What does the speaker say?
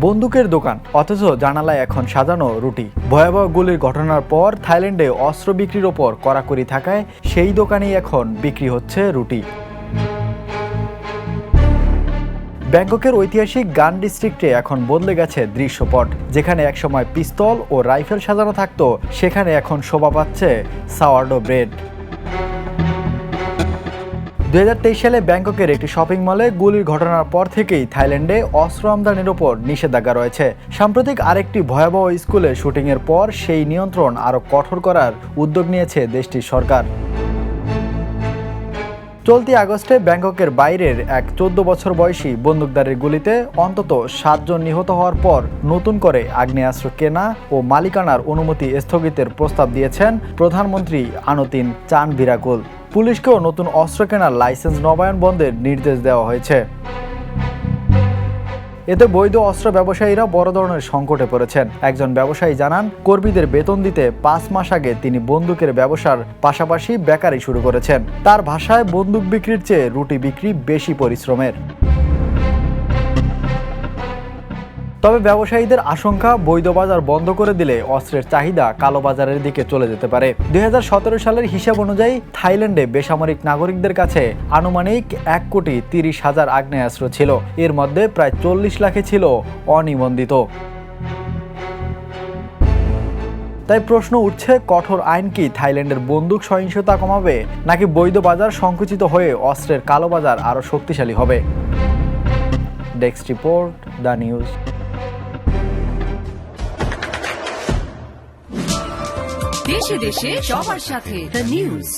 বন্দুকের দোকান, অথচ জানালায় এখন সাজানো রুটি। ভয়াবহ গুলির ঘটনার পর থাইল্যান্ডে অস্ত্র বিক্রির ওপর কড়াকড়ি থাকায় সেই দোকানেই এখন বিক্রি হচ্ছে রুটি। ব্যাংককের ঐতিহাসিক গান ডিস্ট্রিক্টে এখন বদলে গেছে দৃশ্যপট। যেখানে একসময় পিস্তল ও রাইফেল সাজানো থাকতো, সেখানে এখন শোভা পাচ্ছে সাওয়ারডো ব্রেড। 2023 সালে ব্যাংককের একটি শপিং মলে গুলির ঘটনার পর থেকেই থাইল্যান্ডে অস্ত্র আমদানির ওপর নিষেধাজ্ঞা রয়েছে। সাম্প্রতিক আরেকটি ভয়াবহ স্কুলের শুটিংয়ের পর সেই নিয়ন্ত্রণ আরও কঠোর করার উদ্যোগ নিয়েছে দেশটির সরকার। চলতি আগস্টে ব্যাংককের বাইরের এক 14 বছর বয়সী বন্দুকধারীর গুলিতে অন্তত 7 জন নিহত হওয়ার পর নতুন করে আগ্নেয়াস্ত্র কেনা ও মালিকানার অনুমতি স্থগিতের প্রস্তাব দিয়েছেন প্রধানমন্ত্রী আনুতিন চানভিরাকুল। পুলিশকেও নতুন অস্ত্র কেনার লাইসেন্স নবায়ন বন্ধের নির্দেশ দেওয়া হয়েছে। এতে বৈধ অস্ত্র ব্যবসায়ীরা বড় ধরনের সংকটে পড়েছেন। একজন ব্যবসায়ী জানান, কর্মীদের বেতন দিতে 5 মাস আগে তিনি বন্দুকের ব্যবসার পাশাপাশি বেকারি শুরু করেছেন। তার ভাষায়, বন্দুক বিক্রির চেয়ে রুটি বিক্রি বেশি পরিশ্রমের। তবে ব্যবসায়ীদের আশঙ্কা, বৈধ বাজার বন্ধ করে দিলে অস্ত্রের চাহিদা কালোবাজারের দিকে চলে যেতে পারে। 2017 সালের হিসাব অনুযায়ী থাইল্যান্ডে বেসামরিক নাগরিকদের কাছে আনুমানিক 1,30,000 আগ্নেয়াস্ত্র ছিল। এর মধ্যে প্রায় 40 লাখে ছিল অনিবন্ধিত। তাই প্রশ্ন উঠছে, কঠোর আইন কি থাইল্যান্ডের বন্দুক সহিংসতা কমাবে, নাকি বৈধ বাজার সংকুচিত হয়ে অস্ত্রের কালোবাজার আরও শক্তিশালী হবে? Desk report, the news. দেশে দেশে সবার সাথে দ্য নিউজ।